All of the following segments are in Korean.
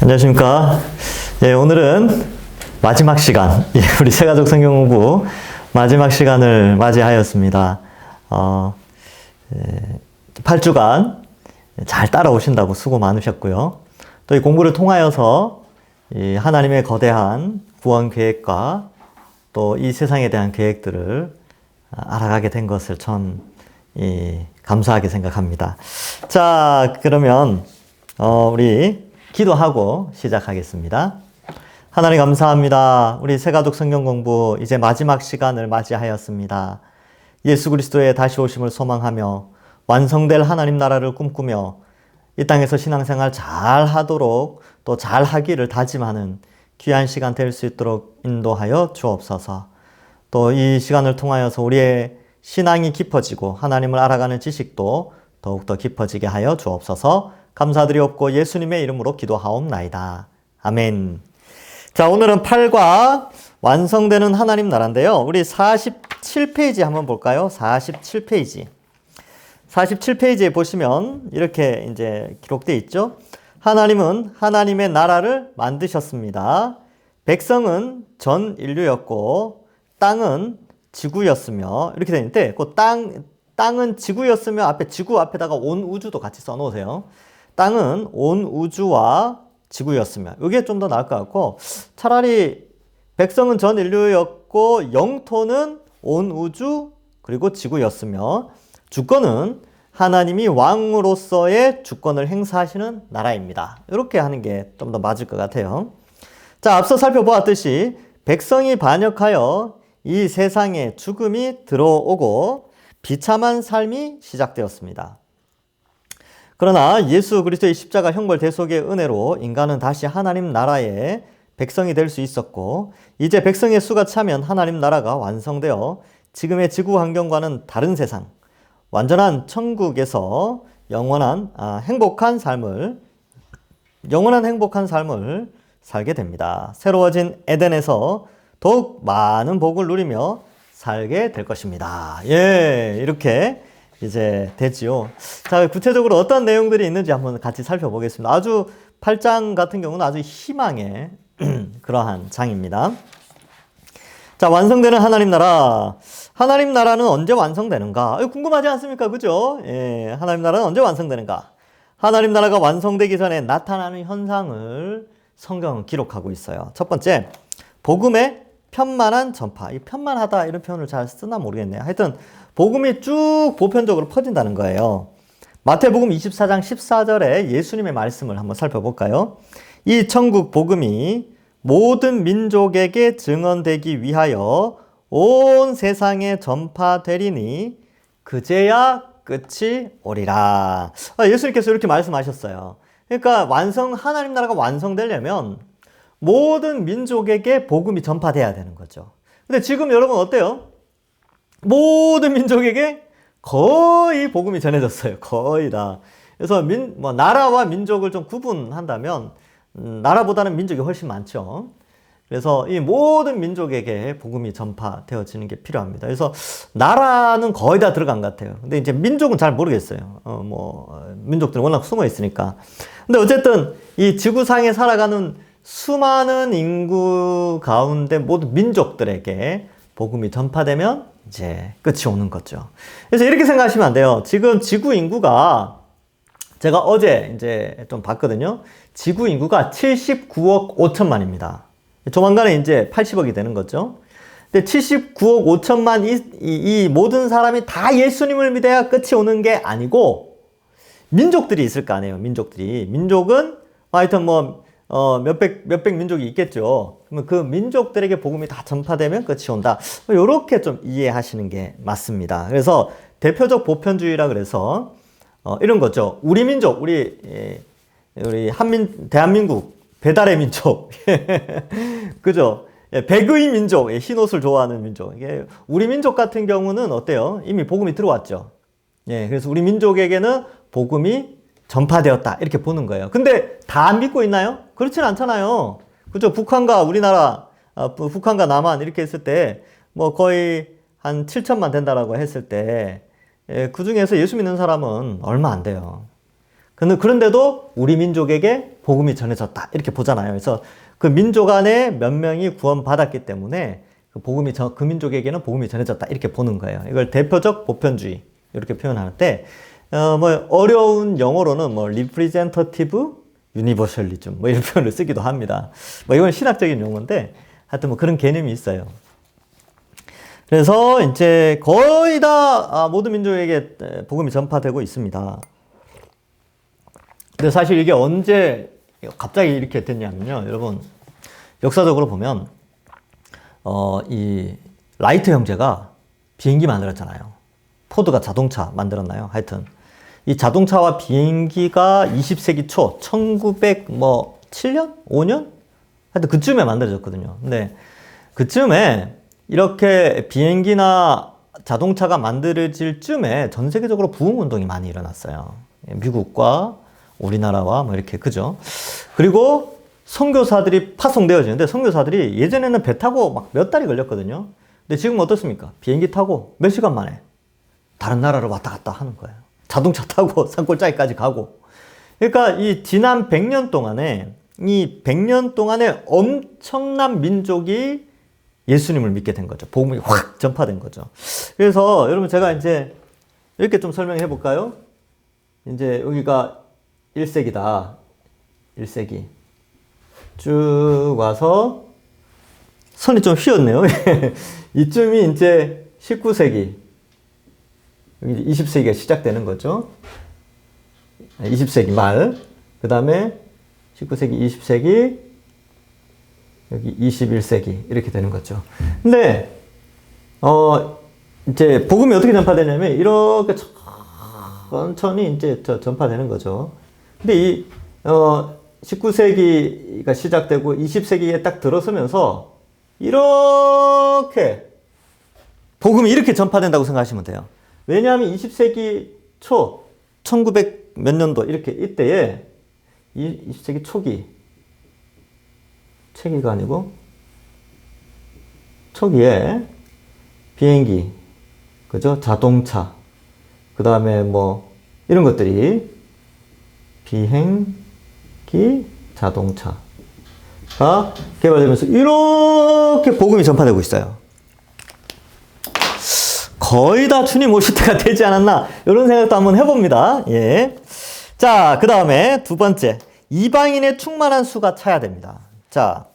안녕하십니까. 예, 오늘은 마지막 시간, 우리 새가족 성경 공부 마지막 시간을 맞이하였습니다. 8주간 잘 따라오신다고 수고 많으셨고요. 또 이 공부를 통하여서 이 하나님의 거대한 구원 계획과 또 이 세상에 대한 계획들을 알아가게 된 것을 전 감사하게 생각합니다. 자, 그러면 우리 기도하고 시작하겠습니다. 하나님 감사합니다. 우리 새가족 성경 공부 이제 마지막 시간을 맞이하였습니다. 예수 그리스도의 다시 오심을 소망하며 완성될 하나님 나라를 꿈꾸며 이 땅에서 신앙생활 잘 하도록 또 잘 하기를 다짐하는 귀한 시간 될 수 있도록 인도하여 주옵소서. 또 이 시간을 통하여서 우리의 신앙이 깊어지고 하나님을 알아가는 지식도 더욱더 깊어지게 하여 주옵소서. 감사드리옵고 예수님의 이름으로 기도하옵나이다. 아멘. 자, 오늘은 8과 완성되는 하나님 나라인데요. 우리 47페이지 한번 볼까요? 47페이지. 47페이지에 보시면 이렇게 이제 기록되어 있죠. 하나님은 하나님의 나라를 만드셨습니다. 백성은 전 인류였고 땅은 지구였으며 이렇게 되어 있는데 그 땅은 지구였으며 앞에 지구 앞에다가 온 우주도 같이 써놓으세요. 땅은 온 우주와 지구였으며 이게 좀 더 나을 것 같고 차라리 백성은 전 인류였고 영토는 온 우주 그리고 지구였으며 주권은 하나님이 왕으로서의 주권을 행사하시는 나라입니다. 이렇게 하는 게 좀 더 맞을 것 같아요. 자, 앞서 살펴보았듯이 백성이 반역하여 이 세상에 죽음이 들어오고 비참한 삶이 시작되었습니다. 그러나 예수 그리스도의 십자가 형벌 대속의 은혜로 인간은 다시 하나님 나라의 백성이 될 수 있었고 이제 백성의 수가 차면 하나님 나라가 완성되어 지금의 지구 환경과는 다른 세상, 완전한 천국에서 영원한 행복한 삶을 살게 됩니다. 새로워진 에덴에서 더욱 많은 복을 누리며 살게 될 것입니다. 예, 이렇게 이제 되지요. 자, 구체적으로 어떤 내용들이 있는지 한번 같이 살펴보겠습니다. 아주 8장 같은 경우는 아주 희망의 그러한 장입니다. 자, 완성되는 하나님 나라. 하나님 나라는 언제 완성되는가? 궁금하지 않습니까? 그죠? 예, 하나님 나라는 언제 완성되는가? 하나님 나라가 완성되기 전에 나타나는 현상을 성경은 기록하고 있어요. 첫 번째, 복음의 편만한 전파. 이 편만하다 이런 표현을 잘 쓰나 모르겠네요. 하여튼 복음이 쭉 보편적으로 퍼진다는 거예요. 마태복음 24장 14절에 예수님의 말씀을 한번 살펴볼까요? 이 천국 복음이 모든 민족에게 증언되기 위하여 온 세상에 전파되리니 그제야 끝이 오리라. 예수님께서 이렇게 말씀하셨어요. 그러니까 하나님 나라가 완성되려면 모든 민족에게 복음이 전파돼야 되는 거죠. 근데 지금 여러분 어때요? 모든 민족에게 거의 복음이 전해졌어요. 거의 다. 그래서 나라와 민족을 좀 구분한다면 나라보다는 민족이 훨씬 많죠. 그래서 이 모든 민족에게 복음이 전파되어지는 게 필요합니다. 그래서 나라는 거의 다 들어간 것 같아요. 근데 이제 민족은 잘 모르겠어요. 민족들은 워낙 숨어 있으니까. 근데 어쨌든 이 지구상에 살아가는 수많은 인구 가운데 모든 민족들에게 복음이 전파되면 이제 끝이 오는 거죠. 그래서 이렇게 생각하시면 안 돼요. 지금 지구 인구가 제가 어제 이제 좀 봤거든요. 지구 인구가 79억 5천만입니다. 조만간에 이제 80억이 되는 거죠. 근데 79억 5천만 이 모든 사람이 다 예수님을 믿어야 끝이 오는 게 아니고 민족들이 있을 거 아니에요. 민족은 하여튼 몇백 민족이 있겠죠. 그러면 그 민족들에게 복음이 다 전파되면 끝이 온다. 이렇게 좀 이해하시는 게 맞습니다. 그래서 대표적 보편주의라 그래서 이런 거죠. 우리 민족, 우리 대한민국, 배달의 민족, 그죠? 백의 민족, 흰 옷을 좋아하는 민족. 이게 우리 민족 같은 경우는 어때요? 이미 복음이 들어왔죠. 예, 그래서 우리 민족에게는 복음이 전파되었다 이렇게 보는 거예요. 근데 다 안 믿고 있나요? 그렇진 않잖아요. 그죠? 북한과 우리나라, 북한과 남한 이렇게 했을 때 거의 한 7천만 된다라고 했을 때 그 중에서 예수 믿는 사람은 얼마 안 돼요. 그런데도 우리 민족에게 복음이 전해졌다. 이렇게 보잖아요. 그래서 그 민족 안에 몇 명이 구원받았기 때문에 그 민족에게는 복음이 전해졌다. 이렇게 보는 거예요. 이걸 대표적 보편주의. 이렇게 표현하는데, 어려운 영어로는 representative universalism. 이런 표현을 쓰기도 합니다. 이건 신학적인 용어인데, 하여튼 그런 개념이 있어요. 그래서 이제 거의 다 모든 민족에게 복음이 전파되고 있습니다. 근데 사실 이게 언제 갑자기 이렇게 됐냐면요. 여러분, 역사적으로 보면, 이 라이트 형제가 비행기 만들었잖아요. 포드가 자동차 만들었나요? 하여튼. 이 자동차와 비행기가 20세기 초, 1907년? 5년? 하여튼 그쯤에 만들어졌거든요. 근데 그쯤에 이렇게 비행기나 자동차가 만들어질 쯤에 전 세계적으로 부흥운동이 많이 일어났어요. 미국과 우리나라와 이렇게, 그죠? 그리고 선교사들이 파송되어지는데, 선교사들이 예전에는 배 타고 막 몇 달이 걸렸거든요. 근데 지금 어떻습니까? 비행기 타고 몇 시간 만에 다른 나라를 왔다 갔다 하는 거예요. 자동차 타고 산골짜기까지 가고. 그러니까 이 지난 100년 동안에, 이 100년 동안에 엄청난 민족이 예수님을 믿게 된 거죠. 복음이 확 전파된 거죠. 그래서 여러분, 제가 이제 이렇게 좀 설명해 볼까요? 이제 여기가 1세기다. 1세기. 쭉 와서 선이 좀 휘었네요. 이쯤이 이제 19세기. 여기 20세기가 시작되는 거죠. 20세기 말. 그 다음에 19세기, 20세기, 여기 21세기 이렇게 되는 거죠. 근데 이제 복음이 어떻게 전파되냐면 이렇게 천천히 이제 전파되는 거죠. 근데 이 19세기가 시작되고 20세기에 딱 들어서면서 이렇게 복음이 이렇게 전파된다고 생각하시면 돼요. 왜냐하면 20세기 초 1900 몇 년도 이렇게 이때에 20세기 초기가 아니고 초기에 비행기, 그죠? 자동차, 그 다음에 이런 것들이 비행기, 자동차가 개발되면서 이렇게 복음이 전파되고 있어요. 거의 다 주님 오실 때가 되지 않았나, 이런 생각도 한번 해봅니다. 예. 자, 그 다음에 두 번째, 이방인의 충만한 수가 차야 됩니다. 자,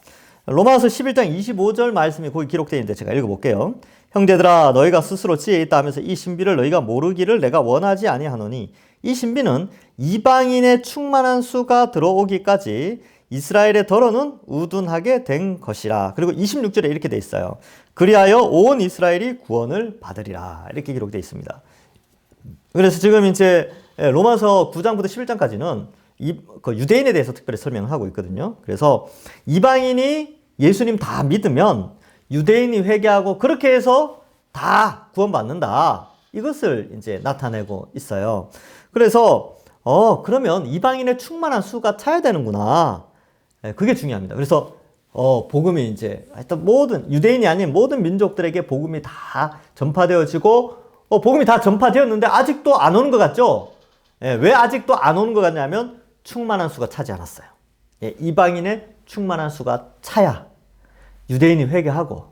로마서 11장 25절 말씀이 거기 기록되어 있는데 제가 읽어볼게요. 형제들아, 너희가 스스로 지혜 있다 하면서 이 신비를 너희가 모르기를 내가 원하지 아니하노니, 이 신비는 이방인의 충만한 수가 들어오기까지 이스라엘의 더러는 우둔하게 된 것이라. 그리고 26절에 이렇게 돼 있어요. 그리하여 온 이스라엘이 구원을 받으리라. 이렇게 기록되어 있습니다. 그래서 지금 이제 로마서 9장부터 11장까지는 그 유대인에 대해서 특별히 설명을 하고 있거든요. 그래서 이방인이 예수님 다 믿으면 유대인이 회개하고 그렇게 해서 다 구원받는다. 이것을 이제 나타내고 있어요. 그래서 그러면 이방인의 충만한 수가 차야 되는구나. 그게 중요합니다. 그래서 복음이 이제 하여튼 모든 유대인이 아닌 모든 민족들에게 복음이 다 전파되어지고 복음이 다 전파되었는데 아직도 안 오는 것 같죠? 왜 아직도 안 오는 것 같냐면 충만한 수가 차지 않았어요. 이방인의 충만한 수가 차야 유대인이 회개하고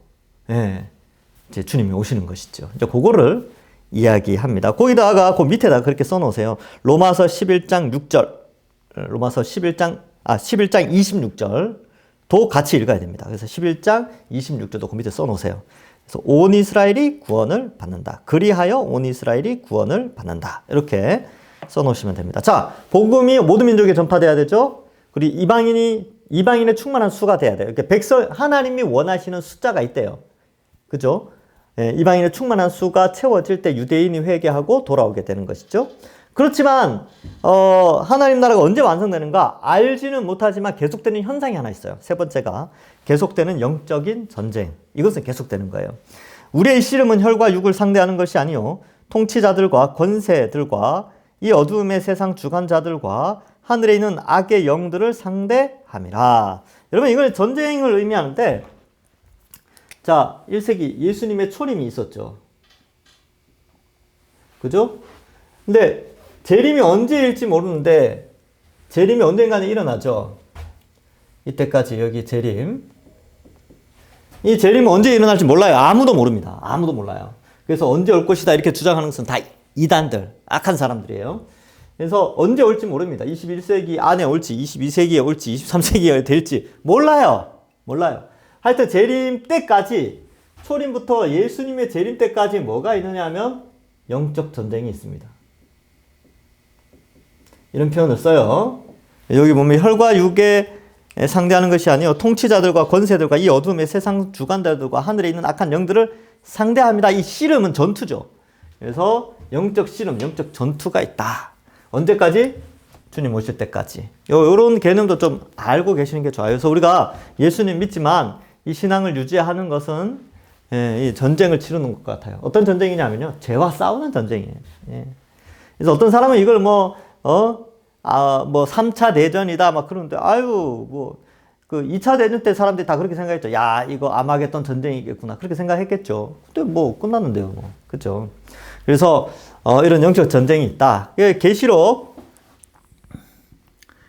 이제 주님이 오시는 것이죠. 이제 그거를 이야기합니다. 거기다가 그 밑에다 그렇게 써놓으세요. 로마서 11장 6절, 로마서 11장 26절도 같이 읽어야 됩니다. 그래서 11장 26절도 그 밑에 써놓으세요. 그래서 온 이스라엘이 구원을 받는다. 그리하여 온 이스라엘이 구원을 받는다. 이렇게 써놓으시면 됩니다. 자, 복음이 모든 민족에 전파돼야 되죠. 그리고 이방인의 충만한 수가 돼야 돼요. 그러니까 하나님이 원하시는 숫자가 있대요. 그죠? 이방인의 충만한 수가 채워질 때 유대인이 회개하고 돌아오게 되는 것이죠. 그렇지만 하나님 나라가 언제 완성되는가 알지는 못하지만 계속되는 현상이 하나 있어요. 세 번째가 계속되는 영적인 전쟁. 이것은 계속되는 거예요. 우리의 씨름은 혈과 육을 상대하는 것이 아니요 통치자들과 권세들과 이 어두움의 세상 주관자들과 하늘에 있는 악의 영들을 상대함이라. 여러분, 이걸 전쟁을 의미하는데, 자, 1세기 예수님의 초림이 있었죠. 그죠? 근데 재림이 언제일지 모르는데 재림이 언젠가는 일어나죠. 이때까지 여기 재림. 이 재림은 언제 일어날지 몰라요. 아무도 모릅니다. 아무도 몰라요. 그래서 언제 올 것이다 이렇게 주장하는 것은 다 이단들, 악한 사람들이에요. 그래서 언제 올지 모릅니다. 21세기 안에 올지, 22세기에 올지, 23세기에 될지 몰라요. 몰라요. 하여튼 재림 때까지, 초림부터 예수님의 재림 때까지 뭐가 있느냐 하면 영적 전쟁이 있습니다. 이런 표현을 써요. 여기 보면 혈과 육에 상대하는 것이 아니요 통치자들과 권세들과 이 어둠의 세상 주관자들과 하늘에 있는 악한 영들을 상대합니다. 이 씨름은 전투죠. 그래서 영적 씨름, 영적 전투가 있다. 언제까지? 주님 오실 때까지. 요런 개념도 좀 알고 계시는 게 좋아요. 그래서 우리가 예수님 믿지만 이 신앙을 유지하는 것은 이 전쟁을 치르는 것 같아요. 어떤 전쟁이냐면요. 죄와 싸우는 전쟁이에요. 그래서 어떤 사람은 이걸 뭐 3차 대전이다, 막 그러는데, 그 2차 대전 때 사람들이 다 그렇게 생각했죠. 야, 이거 아마겟돈 전쟁이겠구나. 그렇게 생각했겠죠. 근데 뭐, 끝났는데요, 뭐. 그죠? 그래서, 이런 영적 전쟁이 있다. 계시록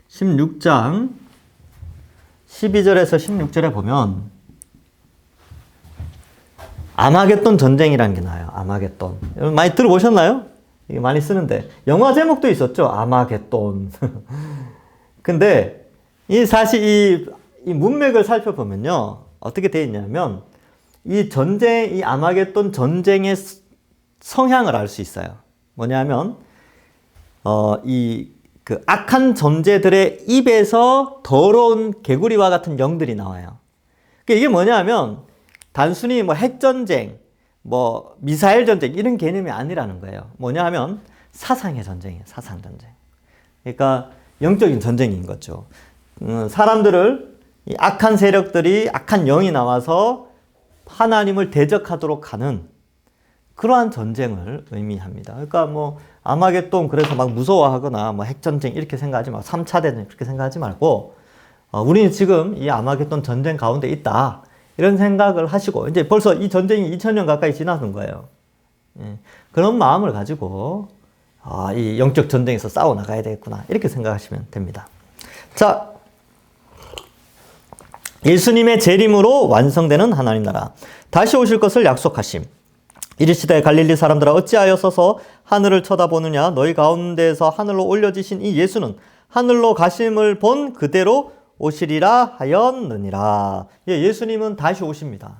16장 12절에서 16절에 보면, 아마겟돈 전쟁이라는 게 나와요. 아마겟돈. 여러분 많이 들어보셨나요? 이게 많이 쓰는데 영화 제목도 있었죠. 아마겟돈. 근데 사실 이 문맥을 살펴보면요. 어떻게 되어 있냐면 이 아마겟돈 전쟁의 성향을 알 수 있어요. 뭐냐면 그 악한 존재들의 입에서 더러운 개구리와 같은 영들이 나와요. 그러니까 이게 뭐냐면 단순히 뭐 핵전쟁, 뭐 미사일 전쟁 이런 개념이 아니라는 거예요. 뭐냐 하면 사상의 전쟁이에요. 사상 전쟁. 그러니까 영적인 전쟁인 거죠. 사람들을 이 악한 세력들이 악한 영이 나와서 하나님을 대적하도록 하는 그러한 전쟁을 의미합니다. 그러니까 뭐 아마겟돈 그래서 막 무서워하거나 뭐 핵전쟁 이렇게 생각하지 말고 3차 대전 그렇게 생각하지 말고 우리는 지금 이 아마겟돈 전쟁 가운데 있다. 이런 생각을 하시고 이제 벌써 이 전쟁이 2000년 가까이 지나는 거예요. 그런 마음을 가지고 이 영적 전쟁에서 싸워 나가야 되겠구나 이렇게 생각하시면 됩니다. 자, 예수님의 재림으로 완성되는 하나님 나라, 다시 오실 것을 약속하심. 이르시되 갈릴리 사람들아 어찌하여 서서 하늘을 쳐다보느냐. 너희 가운데에서 하늘로 올려지신 이 예수는 하늘로 가심을 본 그대로 오시리라 하였느니라. 예수님은 다시 오십니다.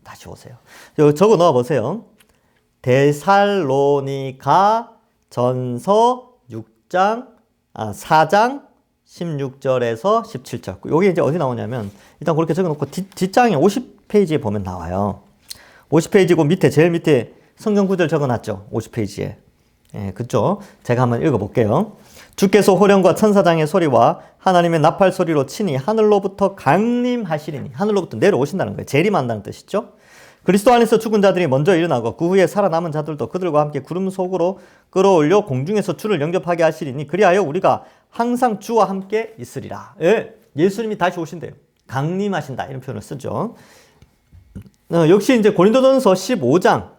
다시 오세요. 적어 넣어 보세요. 데살로니가 전서 4장 16절에서 17절. 요게 이제 어디 나오냐면 일단 그렇게 적어 놓고 뒷장에 50페이지에 보면 나와요. 50페이지고 밑에 제일 밑에 성경 구절 적어 놨죠. 50페이지에. 그죠? 제가 한번 읽어 볼게요. 주께서 호령과 천사장의 소리와 하나님의 나팔 소리로 친히 하늘로부터 강림하시리니. 하늘로부터 내려오신다는 거예요. 재림한다는 뜻이죠. 그리스도 안에서 죽은 자들이 먼저 일어나고 그 후에 살아남은 자들도 그들과 함께 구름 속으로 끌어올려 공중에서 주를 영접하게 하시리니 그리하여 우리가 항상 주와 함께 있으리라. 예수님이 다시 오신대요. 강림하신다 이런 표현을 쓰죠. 역시 이제 고린도전서 15장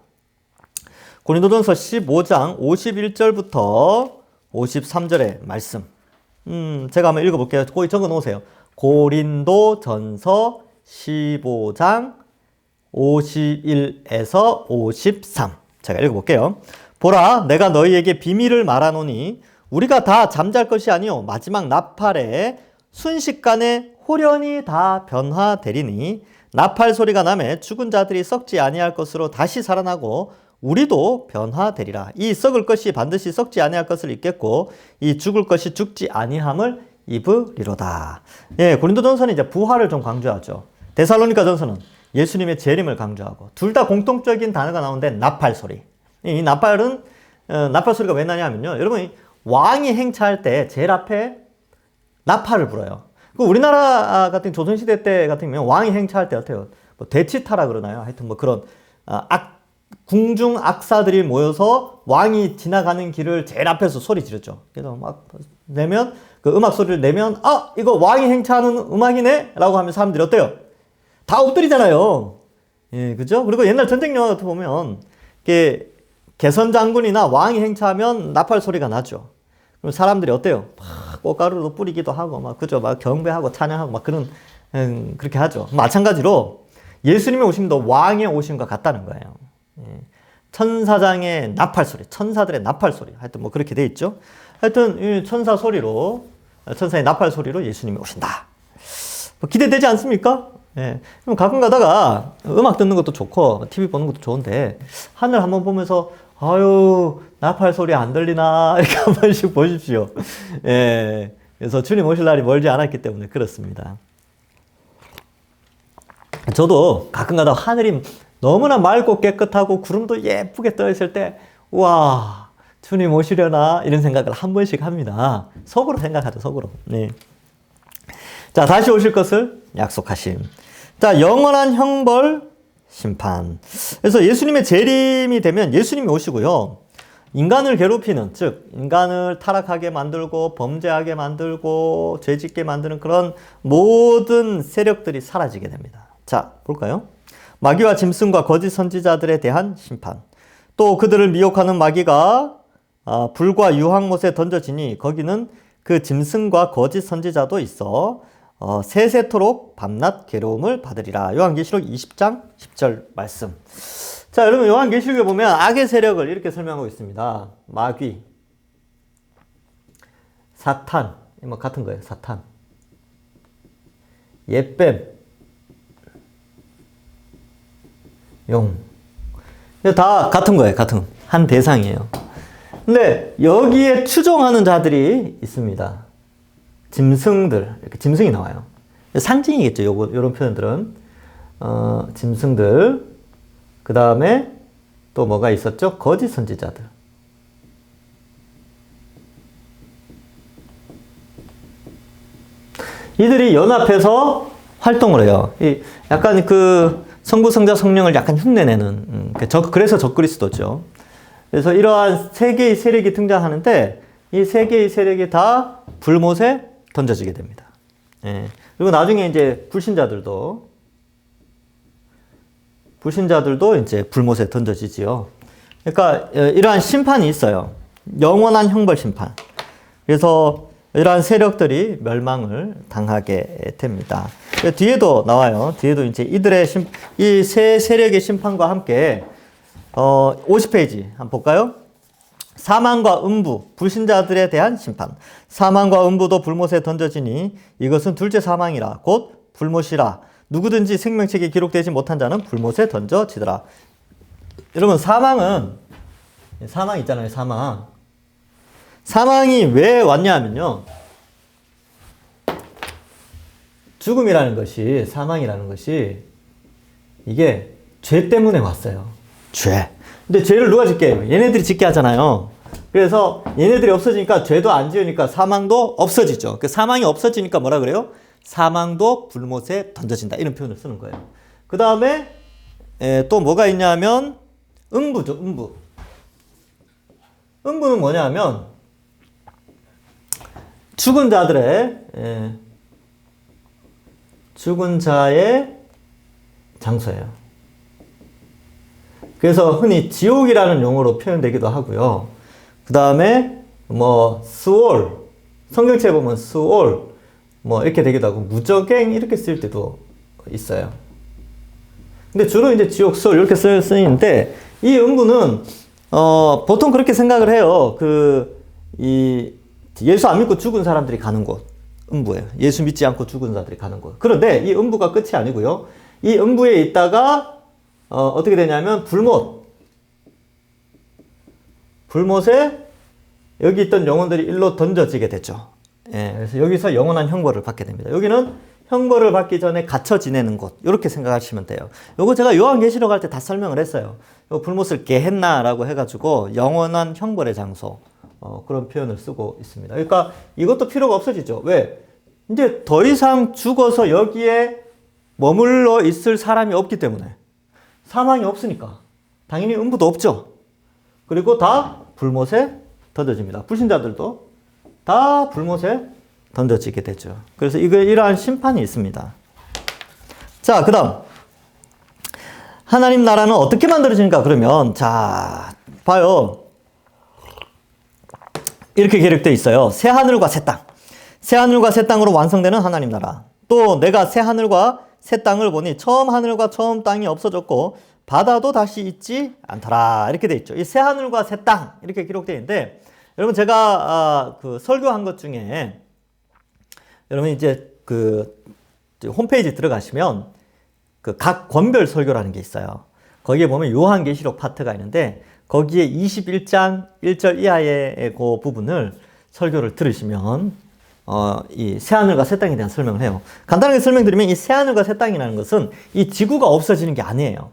51절부터 53절의 말씀. 제가 한번 읽어볼게요. 거기 적어 놓으세요. 고린도전서 15장 51에서 53. 제가 읽어볼게요. 보라, 내가 너희에게 비밀을 말하노니 우리가 다 잠잘 것이 아니요 마지막 나팔에 순식간에 홀연히 다 변화되리니 나팔 소리가 나매 죽은 자들이 썩지 아니할 것으로 다시 살아나고 우리도 변화되리라. 이 썩을 것이 반드시 썩지 아니할 것을 입겠고 이 죽을 것이 죽지 아니함을 입으리로다. 고린도전서는 이제 부활을 좀 강조하죠. 데살로니가전서는 예수님의 재림을 강조하고 둘 다 공통적인 단어가 나오는데 나팔 소리. 이 나팔은 나팔 소리가 왜 나냐면요. 여러분 왕이 행차할 때 제일 앞에 나팔을 불어요. 우리나라 같은 조선시대 때 같으면 왕이 행차할 때 어때요? 뭐 대치타라 그러나요? 하여튼 뭐 그런 궁중 악사들이 모여서 왕이 지나가는 길을 제일 앞에서 소리 지르죠. 그래서 막 내면 그 음악 소리를 내면 이거 왕이 행차하는 음악이네 라고 하면 사람들이 어때요? 다 엎드리잖아요. 그죠? 그리고 옛날 전쟁 영화 같은 거 보면 이게 개선 장군이나 왕이 행차하면 나팔 소리가 나죠. 그럼 사람들이 어때요? 막 꽃가루로 뿌리기도 하고, 막, 그죠? 막 경배하고 찬양하고, 막 그런, 그렇게 하죠. 마찬가지로 예수님의 오심도 왕의 오심과 같다는 거예요. 예. 천사장의 나팔 소리, 천사들의 나팔 소리. 하여튼 뭐 그렇게 돼 있죠. 하여튼, 이 천사의 나팔 소리로 예수님이 오신다. 뭐 기대되지 않습니까? 예. 그럼 가끔 가다가 음악 듣는 것도 좋고, TV 보는 것도 좋은데, 하늘 한번 보면서, 아유, 나팔 소리 안 들리나? 이렇게 한 번씩 보십시오. 예. 그래서 주님 오실 날이 멀지 않았기 때문에 그렇습니다. 저도 가끔 가다가 하늘이 너무나 맑고 깨끗하고 구름도 예쁘게 떠 있을 때, 우와, 주님 오시려나? 이런 생각을 한 번씩 합니다. 속으로 생각하죠, 속으로. 네. 자, 다시 오실 것을 약속하심. 자, 영원한 형벌, 심판. 그래서 예수님의 재림이 되면 예수님이 오시고요. 인간을 괴롭히는, 즉, 인간을 타락하게 만들고, 범죄하게 만들고, 죄짓게 만드는 그런 모든 세력들이 사라지게 됩니다. 자, 볼까요? 마귀와 짐승과 거짓 선지자들에 대한 심판. 또 그들을 미혹하는 마귀가 불과 유황못에 던져지니 거기는 그 짐승과 거짓 선지자도 있어 세세토록 밤낮 괴로움을 받으리라. 요한계시록 20장 10절 말씀. 자, 여러분 요한계시록에 보면 악의 세력을 이렇게 설명하고 있습니다. 마귀, 사탄, 뭐 같은 거예요. 사탄, 옛뱀, 용. 다 같은 거예요. 같은 한 대상이에요. 근데 여기에 추종하는 자들이 있습니다. 짐승들, 이렇게 짐승이 나와요. 상징이겠죠. 요런 표현들은. 짐승들. 그 다음에 또 뭐가 있었죠? 거짓 선지자들. 이들이 연합해서 활동을 해요. 약간 그 성부, 성자, 성령을 약간 흉내내는, 그래서 적그리스도죠. 그래서 이러한 세 개의 세력이 등장하는데, 이 세 개의 세력이 다 불못에 던져지게 됩니다. 예. 그리고 나중에 이제 불신자들도 이제 불못에 던져지지요. 그러니까 이러한 심판이 있어요. 영원한 형벌 심판. 그래서 이러한 세력들이 멸망을 당하게 됩니다. 뒤에도 나와요. 뒤에도 이제 이 세 세력의 심판과 함께 50페이지 한번 볼까요? 사망과 음부, 불신자들에 대한 심판. 사망과 음부도 불못에 던져지니 이것은 둘째 사망이라 곧 불못이라. 누구든지 생명책에 기록되지 못한 자는 불못에 던져지더라. 여러분, 사망 있잖아요. 사망이 왜 왔냐 하면요. 죽음이라는 것이, 사망이라는 것이 이게 죄 때문에 왔어요. 죄. 근데 죄를 누가 짓게 해요? 얘네들이 짓게 하잖아요. 그래서 얘네들이 없어지니까 죄도 안 지으니까 사망도 없어지죠. 그 사망이 없어지니까 뭐라 그래요? 사망도 불못에 던져진다. 이런 표현을 쓰는 거예요. 그 다음에 또 뭐가 있냐면 음부죠. 음부. 음부는 뭐냐면 죽은 자의 장소예요. 그래서 흔히 지옥이라는 용어로 표현되기도 하고요. 그 다음에 뭐 스올, 성경책에 보면 스올 뭐 이렇게 되기도 하고 무저갱 이렇게 쓸 때도 있어요. 근데 주로 이제 지옥, 스올 이렇게 쓰이는데 이 음부는 보통 그렇게 생각을 해요. 예수 안 믿고 죽은 사람들이 가는 곳 음부예요. 예수 믿지 않고 죽은 자들이 가는 곳. 그런데 이 음부가 끝이 아니고요. 이 음부에 있다가 어떻게 되냐면 불못에 여기 있던 영혼들이 일로 던져지게 되죠. 예, 그래서 여기서 영원한 형벌을 받게 됩니다. 여기는 형벌을 받기 전에 갇혀 지내는 곳. 이렇게 생각하시면 돼요. 요거 제가 요한계시록 할 때 다 설명을 했어요. 요 불못을 게헨나라고 해가지고 영원한 형벌의 장소. 그런 표현을 쓰고 있습니다. 그러니까 이것도 필요가 없어지죠. 왜? 이제 더 이상 죽어서 여기에 머물러 있을 사람이 없기 때문에. 사망이 없으니까. 당연히 음부도 없죠. 그리고 다 불못에 던져집니다. 불신자들도 다 불못에 던져지게 되죠. 그래서 이러한 심판이 있습니다. 자, 그 다음. 하나님 나라는 어떻게 만들어지는가? 그러면, 자, 봐요. 이렇게 기록되어 있어요. 새 하늘과 새 땅. 새 하늘과 새 땅으로 완성되는 하나님 나라. 또 내가 새 하늘과 새 땅을 보니 처음 하늘과 처음 땅이 없어졌고 바다도 다시 있지 않더라. 이렇게 돼 있죠. 이 새 하늘과 새 땅 이렇게 기록되어 있는데 여러분 제가 그 설교한 것 중에 여러분 이제 그 홈페이지 들어가시면 그 각 권별 설교라는 게 있어요. 거기에 보면 요한계시록 파트가 있는데 거기에 21장 1절 이하의 그 부분을 설교를 들으시면 이 새하늘과 새 땅에 대한 설명을 해요. 간단하게 설명드리면 이 새하늘과 새 땅이라는 것은 이 지구가 없어지는 게 아니에요.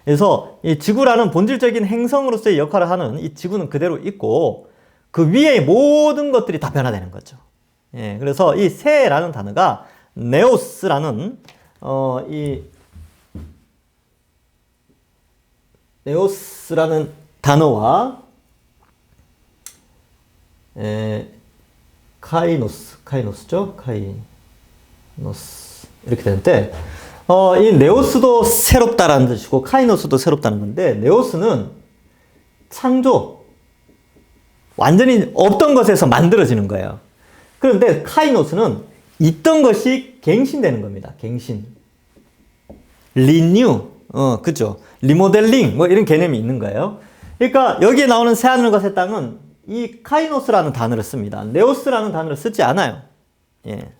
그래서 이 지구라는 본질적인 행성으로서의 역할을 하는 이 지구는 그대로 있고 그 위에 모든 것들이 다 변화되는 거죠. 예, 그래서 이 새라는 단어가 네오스라는 이 네오스라는 단어와 카이노스죠? 카이노스 이렇게 되는데 이 네오스도 새롭다라는 뜻이고 카이노스도 새롭다는 건데 네오스는 창조 완전히 없던 것에서 만들어지는 거예요. 그런데 카이노스는 있던 것이 갱신되는 겁니다. 갱신. 리뉴. 그죠. 리모델링. 뭐 이런 개념이 있는 거예요. 그러니까 여기에 나오는 새하늘과 새 땅은 이 카이노스라는 단어를 씁니다. 네오스라는 단어를 쓰지 않아요. 예.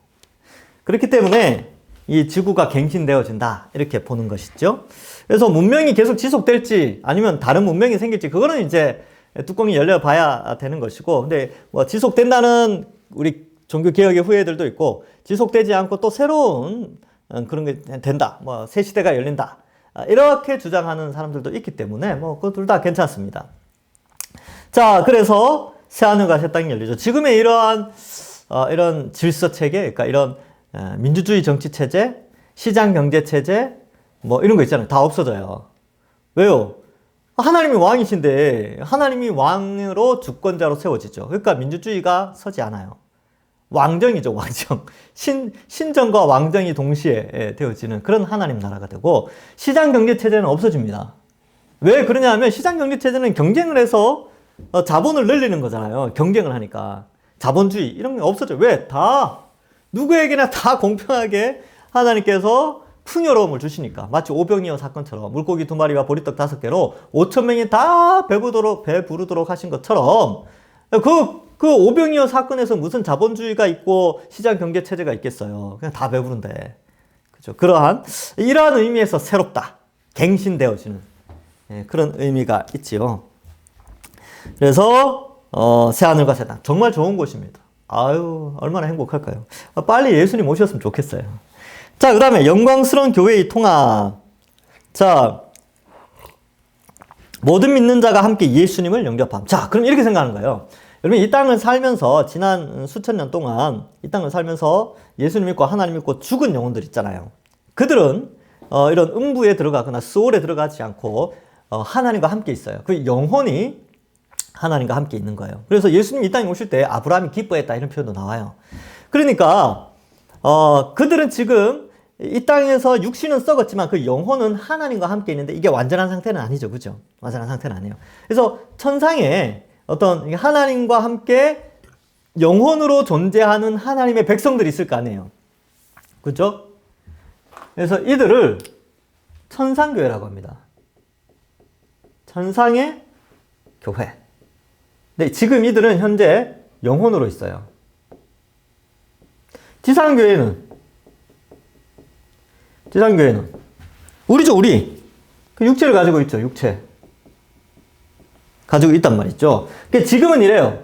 그렇기 때문에 이 지구가 갱신되어진다. 이렇게 보는 것이죠. 그래서 문명이 계속 지속될지 아니면 다른 문명이 생길지 그거는 이제 뚜껑이 열려봐야 되는 것이고 근데 뭐 지속된다는 우리 종교개혁의 후예들도 있고 지속되지 않고 또 새로운 그런 게 된다. 뭐 새 시대가 열린다. 이렇게 주장하는 사람들도 있기 때문에 뭐 그것들 다 괜찮습니다. 자, 그래서 새하늘과 새 땅이 열리죠. 지금의 이러한 이런 질서 체계, 그러니까 이런 민주주의 정치 체제, 시장 경제 체제, 뭐 이런 거 있잖아요. 다 없어져요. 왜요? 하나님이 왕이신데 하나님이 왕으로 주권자로 세워지죠. 그러니까 민주주의가 서지 않아요. 왕정이죠, 왕정. 신정과 왕정이 동시에 되어지는 그런 하나님 나라가 되고 시장 경제 체제는 없어집니다. 왜 그러냐 하면 시장 경제 체제는 경쟁을 해서 자본을 늘리는 거잖아요. 경쟁을 하니까. 자본주의 이런 게 없어져. 왜? 다 누구에게나 다 공평하게 하나님께서 풍요로움을 주시니까. 마치 오병이어 사건처럼 물고기 2마리와 보리떡 5개로 5,000명이 다 배부르도록 하신 것처럼 그 오병이어 사건에서 무슨 자본주의가 있고 시장 경제 체제가 있겠어요. 그냥 다 배부른데. 그죠? 이러한 의미에서 새롭다. 갱신되어지는 그런 의미가 있지요. 그래서 새하늘과 새 땅 정말 좋은 곳입니다. 아유 얼마나 행복할까요? 빨리 예수님 오셨으면 좋겠어요. 자, 그 다음에 영광스러운 교회의 통합. 자, 모든 믿는 자가 함께 예수님을 영접함. 자, 그럼 이렇게 생각하는 거예요. 여러분 이 땅을 살면서 지난 수천 년 동안 이 땅을 살면서 예수님 믿고 하나님 믿고 죽은 영혼들 있잖아요. 그들은 이런 음부에 들어가거나 스올에 들어가지 않고 하나님과 함께 있어요. 그 영혼이 하나님과 함께 있는 거예요. 그래서 예수님 이 땅에 오실 때 아브라함이 기뻐했다 이런 표현도 나와요. 그러니까 그들은 지금 이 땅에서 육신은 썩었지만 그 영혼은 하나님과 함께 있는데 이게 완전한 상태는 아니죠. 그죠? 완전한 상태는 아니에요. 그래서 천상에 어떤 하나님과 함께 영혼으로 존재하는 하나님의 백성들이 있을 거 아니에요. 그죠? 그래서 이들을 천상교회라고 합니다. 천상의 교회. 근데 지금 이들은 현재 영혼으로 있어요. 지상교회는 우리죠, 우리. 그 육체를 가지고 있죠, 육체. 가지고 있단 말이죠. 그러니까 지금은 이래요.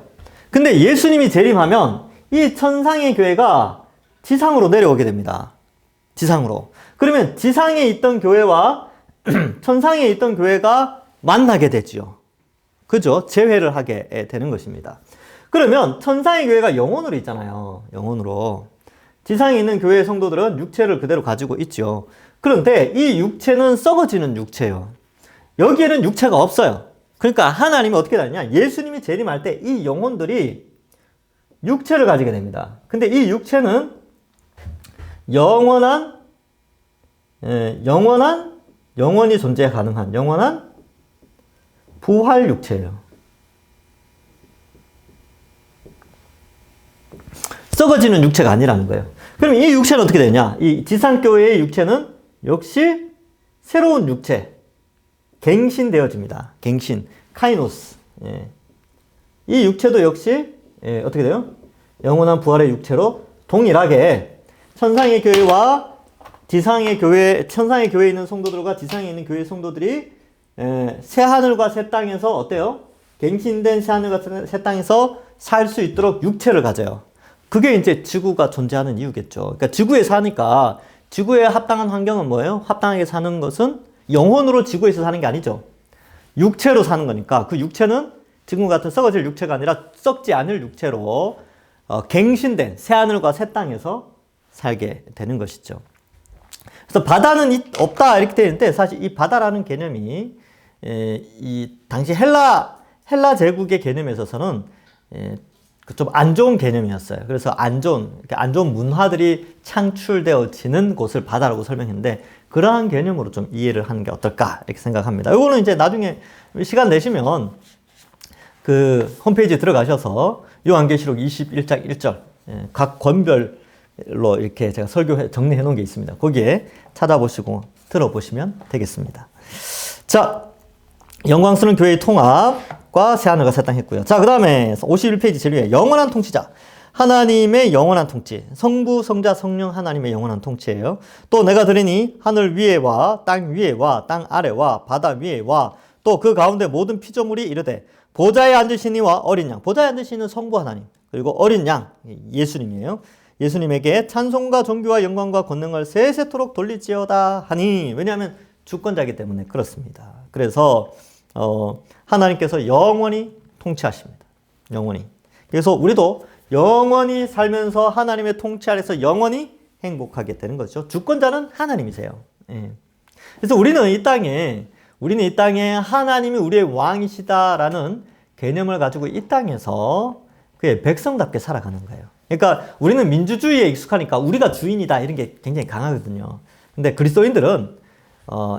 근데 예수님이 재림하면 이 천상의 교회가 지상으로 내려오게 됩니다. 지상으로. 그러면 지상에 있던 교회와 천상에 있던 교회가 만나게 되죠. 그죠? 재회를 하게 되는 것입니다. 그러면 천상의 교회가 영혼으로 있잖아요. 영혼으로. 지상에 있는 교회의 성도들은 육체를 그대로 가지고 있죠. 그런데 이 육체는 썩어지는 육체예요. 여기에는 육체가 없어요. 그러니까 하나님이 어떻게 되느냐? 예수님이 재림할 때 이 영혼들이 육체를 가지게 됩니다. 근데 이 육체는 영원히 존재 가능한 영원한 부활 육체예요. 썩어지는 육체가 아니라는 거예요. 그럼 이 육체는 어떻게 되냐? 이 지상교회의 육체는 역시 새로운 육체, 갱신되어집니다. 갱신, 카이노스. 예. 이 육체도 역시 어떻게 돼요? 영원한 부활의 육체로 동일하게 천상의 교회와 지상의 교회, 천상의 교회에 있는 성도들과 지상에 있는 교회 성도들이 새 하늘과 새 땅에서 어때요? 갱신된 새 하늘과 새 땅에서 살 수 있도록 육체를 가져요. 그게 이제 지구가 존재하는 이유겠죠. 그러니까 지구에 사니까 지구에 합당한 환경은 뭐예요? 합당하게 사는 것은 영혼으로 지구에서 사는 게 아니죠. 육체로 사는 거니까 그 육체는 지금 같은 썩어질 육체가 아니라 썩지 않을 육체로 갱신된 새하늘과 새 땅에서 살게 되는 것이죠. 그래서 바다는 없다 이렇게 되는데 사실 이 바다라는 개념이 이 당시 헬라 제국의 개념에 있어서는 좀 안 좋은 개념이었어요. 그래서 안 좋은 문화들이 창출되어지는 곳을 바다라고 설명했는데 그러한 개념으로 좀 이해를 하는 게 어떨까 이렇게 생각합니다. 이거는 이제 나중에 시간 내시면 그 홈페이지에 들어가셔서 요한계시록 21장 1절 각 권별로 이렇게 제가 정리해 놓은 게 있습니다. 거기에 찾아보시고 들어보시면 되겠습니다. 자, 영광스러운 교회의 통합과 새하늘과 새 땅 했고요. 자, 그 다음에 51페이지 제일 위에 영원한 통치자. 하나님의 영원한 통치. 성부, 성자, 성령 하나님의 영원한 통치예요. 또 내가 들으니 하늘 위에와 땅 위에와 땅 아래와 바다 위에와 또 그 가운데 모든 피조물이 이르되 보좌에 앉으신 이와 어린 양. 보좌에 앉으시는 성부 하나님. 그리고 어린 양. 예수님이에요. 예수님에게 찬송과 존귀와 영광과 권능을 세세토록 돌리지어다 하니. 왜냐하면 주권자이기 때문에 그렇습니다. 그래서 하나님께서 영원히 통치하십니다. 영원히. 그래서 우리도 영원히 살면서 하나님의 통치 아래서 영원히 행복하게 되는 거죠. 주권자는 하나님이세요. 예. 그래서 우리는 이 땅에 하나님이 우리의 왕이시다라는 개념을 가지고 이 땅에서 그의 백성답게 살아가는 거예요. 그러니까 우리는 민주주의에 익숙하니까 우리가 주인이다 이런 게 굉장히 강하거든요. 근데 그리스도인들은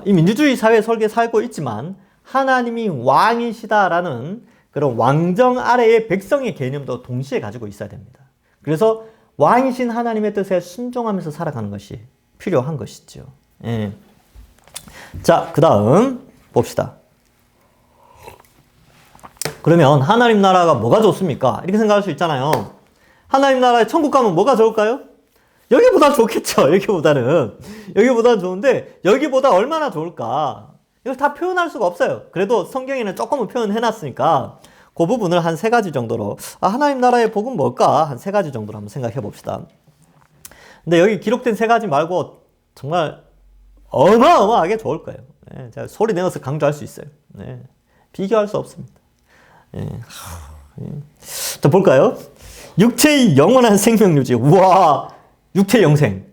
이 민주주의 사회에 살고 있지만 하나님이 왕이시다라는 그런 왕정 아래의 백성의 개념도 동시에 가지고 있어야 됩니다. 그래서 왕이신 하나님의 뜻에 순종하면서 살아가는 것이 필요한 것이죠. 예. 자, 그 다음 봅시다. 그러면 하나님 나라가 뭐가 좋습니까? 이렇게 생각할 수 있잖아요. 하나님 나라에 천국 가면 뭐가 좋을까요? 여기보다 좋겠죠. 여기보다는 좋은데 여기보다 얼마나 좋을까? 이걸 다 표현할 수가 없어요. 그래도 성경에는 조금은 표현해놨으니까 그 부분을 한 3가지 정도로 하나님 나라의 복은 뭘까? 한 3가지 정도로 한번 생각해 봅시다. 근데 여기 기록된 3가지 말고 정말 어마어마하게 좋을 거예요. 네, 제가 소리 내어서 강조할 수 있어요. 네, 비교할 수 없습니다. 네. 자, 볼까요? 육체의 영원한 생명 유지. 우와, 육체 영생.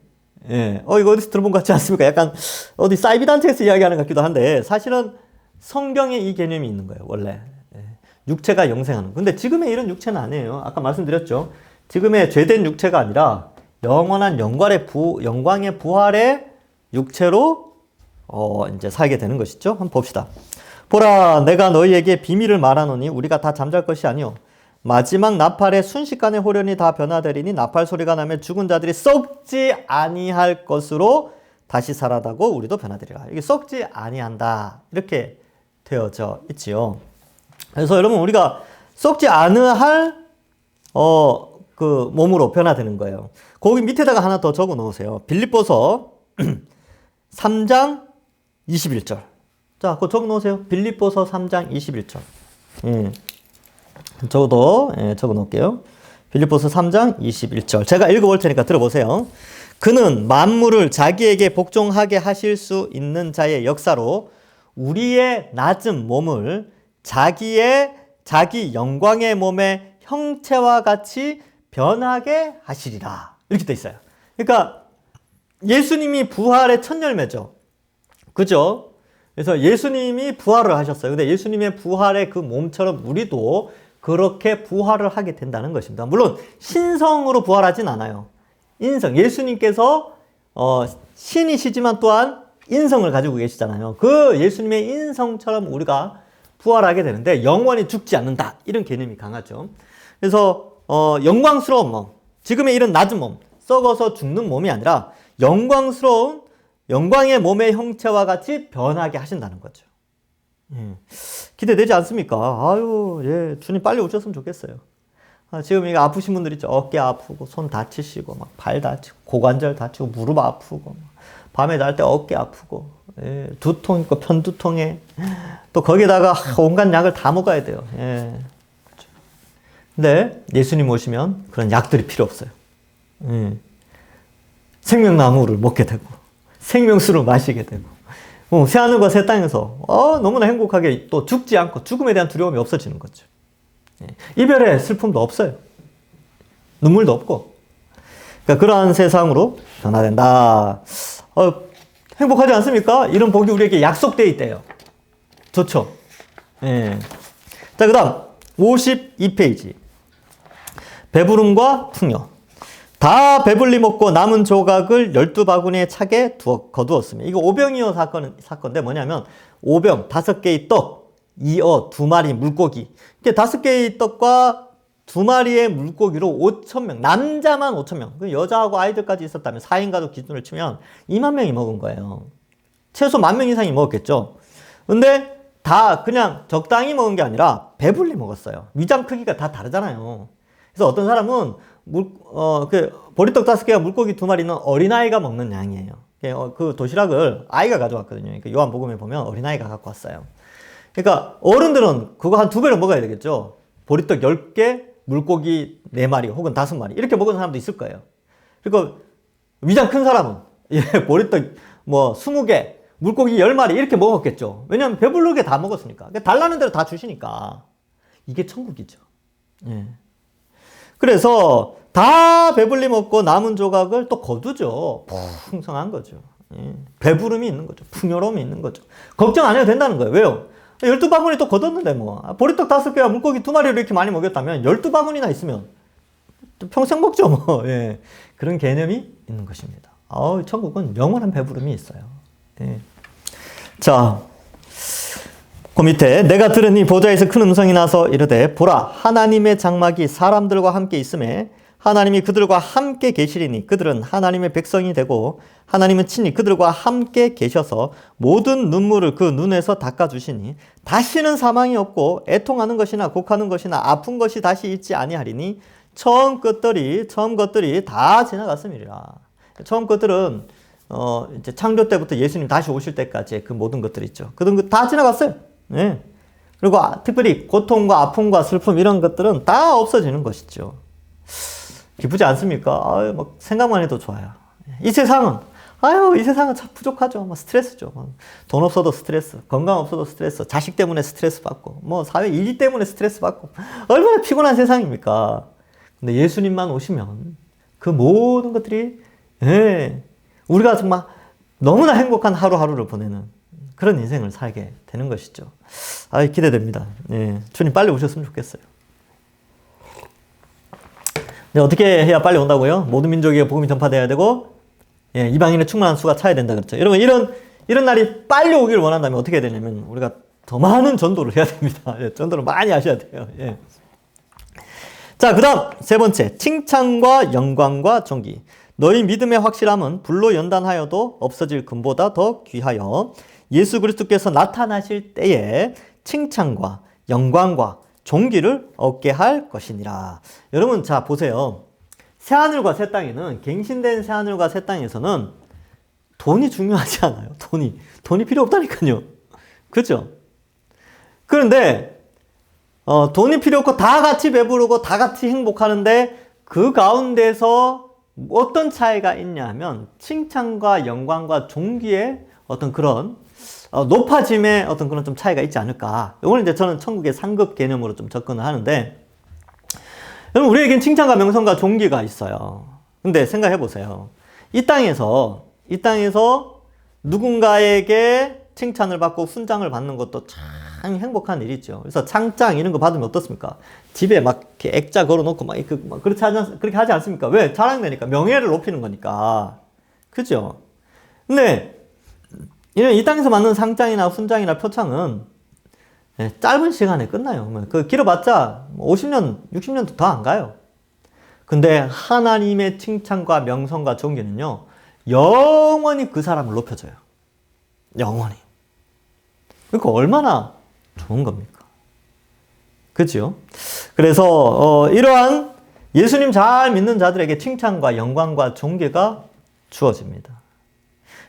예. 이거 어디서 들어본 것 같지 않습니까? 약간 어디 사이비단체에서 이야기하는 것 같기도 한데 사실은 성경에 이 개념이 있는 거예요, 원래. 예. 육체가 영생하는. 근데 지금의 이런 육체는 아니에요. 아까 말씀드렸죠. 지금의 죄된 육체가 아니라 영원한 영광의 부활의 육체로 이제 살게 되는 것이죠. 한번 봅시다. 보라, 내가 너희에게 비밀을 말하노니 우리가 다 잠잘 것이 아니요 마지막 나팔에 순식간에 호련히 다 변화되리니 나팔 소리가 나면 죽은 자들이 썩지 아니할 것으로 다시 살아나고 우리도 변화되리라. 이게 썩지 아니한다 이렇게 되어져 있지요. 그래서 여러분 우리가 썩지 않으할 그 몸으로 변화되는 거예요. 거기 밑에다가 하나 더 적어 놓으세요. 빌립보서 3장 21절. 자, 그거 적어 놓으세요. 빌립보서 3장 21절. 적어 놓을게요. 빌립보서 3장 21절. 제가 읽어볼 테니까 들어보세요. 그는 만물을 자기에게 복종하게 하실 수 있는 자의 역사로 우리의 낮은 몸을 자기 영광의 몸의 형체와 같이 변하게 하시리라. 이렇게 돼 있어요. 그러니까 예수님이 부활의 첫 열매죠. 그죠? 그래서 예수님이 부활을 하셨어요. 근데 예수님의 부활의 그 몸처럼 우리도 그렇게 부활을 하게 된다는 것입니다. 물론 신성으로 부활하진 않아요. 인성. 예수님께서 신이시지만 또한 인성을 가지고 계시잖아요. 그 예수님의 인성처럼 우리가 부활하게 되는데 영원히 죽지 않는다. 이런 개념이 강하죠. 그래서 영광스러운 몸, 지금의 이런 낮은 몸, 썩어서 죽는 몸이 아니라 영광스러운 영광의 몸의 형체와 같이 변하게 하신다는 거죠. 기대되지 않습니까? 아유, 예, 주님 빨리 오셨으면 좋겠어요. 지금 이거 아프신 분들 있죠. 어깨 아프고, 손 다치시고, 막 발 다치고, 고관절 다치고, 무릎 아프고, 밤에 잘 때 어깨 아프고, 예, 두통 있고, 편두통에, 또 거기다가 온갖 약을 다 먹어야 돼요. 예. 근데 예수님 오시면 그런 약들이 필요 없어요. 생명나무를 먹게 되고, 생명수를 마시게 되고, 새하늘과 새 땅에서 너무나 행복하게 또 죽지 않고 죽음에 대한 두려움이 없어지는 거죠. 이별의 슬픔도 없어요. 눈물도 없고. 그러니까 그러한 세상으로 변화된다. 행복하지 않습니까? 이런 복이 우리에게 약속되어 있대요. 좋죠? 예. 자, 그 다음 52페이지. 배부름과 풍요. 다 배불리 먹고 남은 조각을 12바구니에 차게 거두었으며. 이거 오병이어 사건인데 뭐냐면 오병 5개의 떡, 2어 2마리 물고기. 이렇게 5개의 떡과 2마리의 물고기로 5,000명, 남자만 5,000명. 여자하고 아이들까지 있었다면 4인 가족 기준으로 치면 2만 명이 먹은 거예요. 최소 10,000명 이상이 먹었겠죠. 근데 다 그냥 적당히 먹은 게 아니라 배불리 먹었어요. 위장 크기가 다 다르잖아요. 그래서 어떤 사람은 보리떡 5개와 물고기 2마리는 어린아이가 먹는 양이에요. 그 도시락을 아이가 가져왔거든요. 그러니까 요한복음에 보면 어린아이가 갖고 왔어요. 그러니까 어른들은 그거 한 2배를 먹어야 되겠죠. 보리떡 10개, 물고기 4마리 혹은 5마리 이렇게 먹은 사람도 있을 거예요. 그리고 위장 큰 사람은 보리떡 20개, 물고기 10마리 이렇게 먹었겠죠. 왜냐하면 배부르게 다 먹었으니까. 달라는 대로 다 주시니까. 이게 천국이죠. 예. 그래서 다 배불리 먹고 남은 조각을 또 거두죠. 풍성한 거죠. 예. 배부름이 있는 거죠. 풍요로움이 있는 거죠. 걱정 안 해도 된다는 거예요. 왜요? 12바구니 또 거뒀는데 보리떡 5개와 물고기 2마리를 이렇게 많이 먹였다면 12바구니나 있으면 평생 먹죠 뭐. 예. 그런 개념이 있는 것입니다. 천국은 영원한 배부름이 있어요. 예. 자, 그 밑에 내가 들으니 보좌에서 큰 음성이 나서 이르되 보라 하나님의 장막이 사람들과 함께 있음에 하나님이 그들과 함께 계시리니 그들은 하나님의 백성이 되고 하나님은 친히 그들과 함께 계셔서 모든 눈물을 그 눈에서 닦아주시니 다시는 사망이 없고 애통하는 것이나 곡하는 것이나 아픈 것이 다시 있지 아니하리니 처음 것들이 다 지나갔음이라. 처음 것들은 이제 창조 때부터 예수님 다시 오실 때까지 그 모든 것들 있죠. 그런 다 지나갔어요. 네. 그리고 특별히 고통과 아픔과 슬픔 이런 것들은 다 없어지는 것이죠. 기쁘지 않습니까? 막 생각만 해도 좋아요. 이 세상은 참 부족하죠. 스트레스죠. 돈 없어도 스트레스, 건강 없어도 스트레스, 자식 때문에 스트레스 받고, 사회 일 때문에 스트레스 받고, 얼마나 피곤한 세상입니까? 근데 예수님만 오시면 그 모든 것들이, 우리가 정말 너무나 행복한 하루하루를 보내는 그런 인생을 살게 되는 것이죠. 기대됩니다. 주님 빨리 오셨으면 좋겠어요. 어떻게 해야 빨리 온다고요? 모든 민족에게 복음이 전파되어야 되고, 이방인의 충만한 수가 차야 된다 그랬죠. 여러분, 이런 날이 빨리 오길 원한다면 어떻게 해야 되냐면, 우리가 더 많은 전도를 해야 됩니다. 전도를 많이 하셔야 돼요. 자, 그 다음, 세 번째. 칭찬과 영광과 존귀. 너희 믿음의 확실함은 불로 연단하여도 없어질 금보다 더 귀하여 예수 그리스도께서 나타나실 때에 칭찬과 영광과 존귀를 얻게 할 것이니라. 여러분, 자, 보세요. 새하늘과 새 땅에는, 갱신된 새하늘과 새 땅에서는 돈이 중요하지 않아요. 돈이 필요 없다니까요. 그죠? 그런데, 돈이 필요 없고 다 같이 배부르고 다 같이 행복하는데 그 가운데서 어떤 차이가 있냐 하면 칭찬과 영광과 존귀의 어떤 그런 높아짐의 어떤 그런 좀 차이가 있지 않을까. 이거는 이제 저는 천국의 상급 개념으로 좀 접근을 하는데, 여러분, 우리에겐 칭찬과 명성과 존귀가 있어요. 근데 생각해 보세요. 이 땅에서 누군가에게 칭찬을 받고 훈장을 받는 것도 참 행복한 일이죠. 그래서 창장 이런 거 받으면 어떻습니까? 집에 막 이렇게 액자 걸어놓고 그렇게 하지 않습니까? 왜? 자랑되니까. 명예를 높이는 거니까. 그죠? 근데 이 땅에서 받는 상장이나 훈장이나 표창은 예, 짧은 시간에 끝나요. 그 길어봤자 50년, 60년도 더 안 가요. 근데 하나님의 칭찬과 명성과 존귀는요, 영원히 그 사람을 높여줘요. 영원히. 그러니까 얼마나 좋은 겁니까? 그죠? 그래서 이러한 예수님 잘 믿는 자들에게 칭찬과 영광과 존귀가 주어집니다.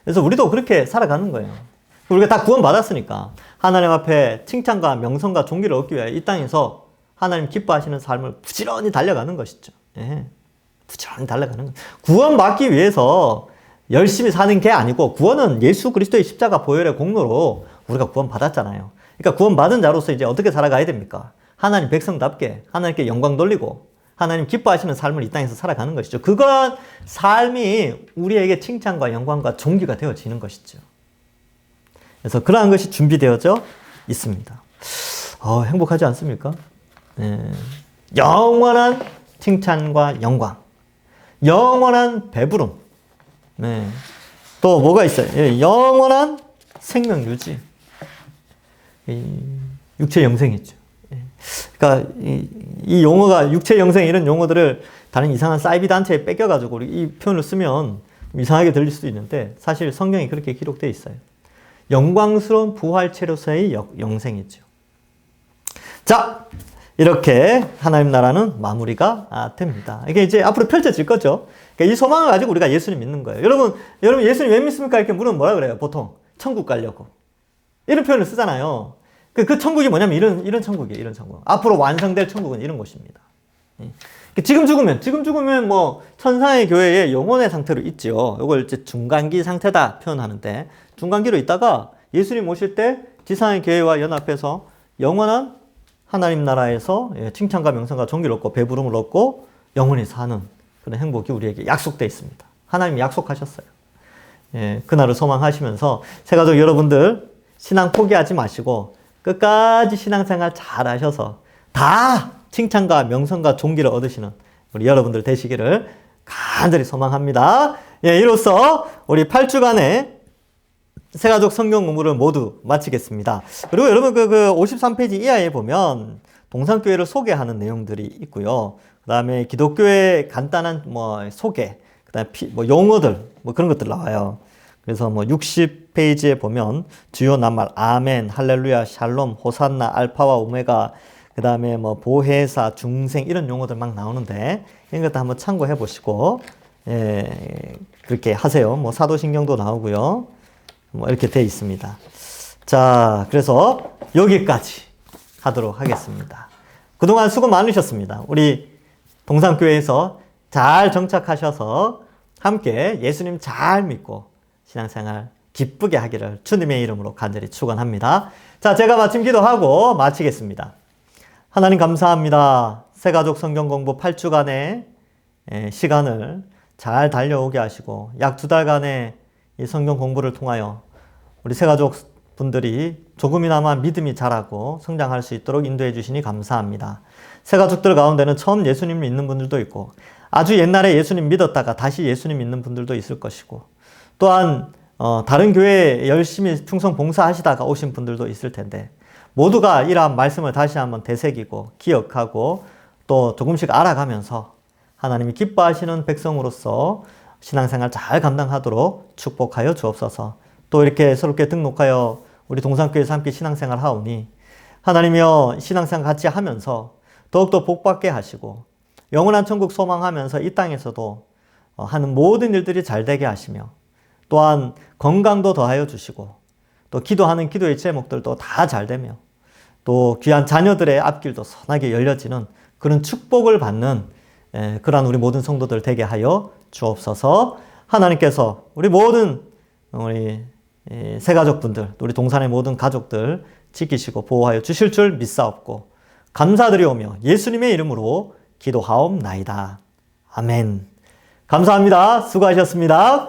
그래서 우리도 그렇게 살아가는 거예요. 우리가 다 구원받았으니까 하나님 앞에 칭찬과 명성과 존귀를 얻기 위해 이 땅에서 하나님 기뻐하시는 삶을 부지런히 달려가는 것이죠. 예. 부지런히 달려가는 거예요. 구원받기 위해서 열심히 사는 게 아니고, 구원은 예수 그리스도의 십자가 보혈의 공로로 우리가 구원받았잖아요. 그러니까 구원받은 자로서 이제 어떻게 살아가야 됩니까? 하나님 백성답게 하나님께 영광 돌리고 하나님 기뻐하시는 삶을 이 땅에서 살아가는 것이죠. 그건 삶이 우리에게 칭찬과 영광과 존귀가 되어지는 것이죠. 그래서 그러한 것이 준비되어져 있습니다. 행복하지 않습니까? 영원한 칭찬과 영광, 영원한 배부름, 또 뭐가 있어요? 영원한 생명 유지, 육체 영생이죠. 그러니까 이 용어가 육체 영생 이런 용어들을 다른 이상한 사이비 단체에 뺏겨가지고 우리 이 표현을 쓰면 이상하게 들릴 수도 있는데, 사실 성경이 그렇게 기록되어 있어요. 영광스러운 부활체로서의 영생이죠. 자, 이렇게 하나님 나라는 마무리가 됩니다. 이게 이제 앞으로 펼쳐질 거죠. 그러니까 이 소망을 가지고 우리가 예수님 믿는 거예요. 여러분 예수님 왜 믿습니까? 이렇게 물으면 뭐라 그래요? 보통 천국 가려고 이런 표현을 쓰잖아요. 그 천국이 뭐냐면 이런 천국이에요. 이런 천국. 앞으로 완성될 천국은 이런 곳입니다. 지금 죽으면 뭐 천상의 교회의 영혼의 상태로 있죠. 이걸 이제 중간기 상태다 표현하는데, 중간기로 있다가 예수님 오실 때 지상의 교회와 연합해서 영원한 하나님 나라에서 칭찬과 명성과 존귀를 얻고 배부름을 얻고 영원히 사는 그런 행복이 우리에게 약속되어 있습니다. 하나님이 약속하셨어요. 그날을 소망하시면서 새가족 여러분들 신앙 포기하지 마시고 끝까지 신앙생활 잘 하셔서 다 칭찬과 명성과 존귀를 얻으시는 우리 여러분들 되시기를 간절히 소망합니다. 이로써 우리 8주간의 새가족 성경 공부를 모두 마치겠습니다. 그리고 여러분 그 53페이지 이하에 보면 동산교회를 소개하는 내용들이 있고요. 그 다음에 기독교의 간단한 소개, 그 다음에 용어들 그런 것들 나와요. 그래서 60페이지에 보면 주요 낱말 아멘, 할렐루야, 샬롬, 호산나, 알파와 오메가, 그 다음에 보혜사, 중생 이런 용어들 막 나오는데 이런 것도 한번 참고해 보시고 그렇게 하세요. 사도신경도 나오고요. 이렇게 돼 있습니다. 자, 그래서 여기까지 하도록 하겠습니다. 그동안 수고 많으셨습니다. 우리 동산교회에서 잘 정착하셔서 함께 예수님 잘 믿고 신앙생활 기쁘게 하기를 주님의 이름으로 간절히 축원합니다. 자, 제가 마침 기도하고 마치겠습니다. 하나님 감사합니다. 새가족 성경 공부 8주간의 시간을 잘 달려오게 하시고 약 2달간의 이 성경 공부를 통하여 우리 새가족 분들이 조금이나마 믿음이 자라고 성장할 수 있도록 인도해 주시니 감사합니다. 새가족들 가운데는 처음 예수님 믿는 분들도 있고 아주 옛날에 예수님 믿었다가 다시 예수님 믿는 분들도 있을 것이고, 또한 다른 교회에 열심히 충성 봉사하시다가 오신 분들도 있을 텐데, 모두가 이러한 말씀을 다시 한번 되새기고 기억하고 또 조금씩 알아가면서 하나님이 기뻐하시는 백성으로서 신앙생활 잘 감당하도록 축복하여 주옵소서. 또 이렇게 새롭게 등록하여 우리 동산교회에서 함께 신앙생활 하오니 하나님이여 신앙생활 같이 하면서 더욱더 복받게 하시고 영원한 천국 소망하면서 이 땅에서도 하는 모든 일들이 잘 되게 하시며, 또한 건강도 더하여 주시고 또 기도하는 기도의 제목들도 다 잘 되며 또 귀한 자녀들의 앞길도 선하게 열려지는 그런 축복을 받는 그러한 우리 모든 성도들 되게 하여 주옵소서. 하나님께서 우리 모든 우리 새가족분들, 우리 동산의 모든 가족들 지키시고 보호하여 주실 줄 믿사옵고 감사드리오며 예수님의 이름으로 기도하옵나이다. 아멘. 감사합니다. 수고하셨습니다.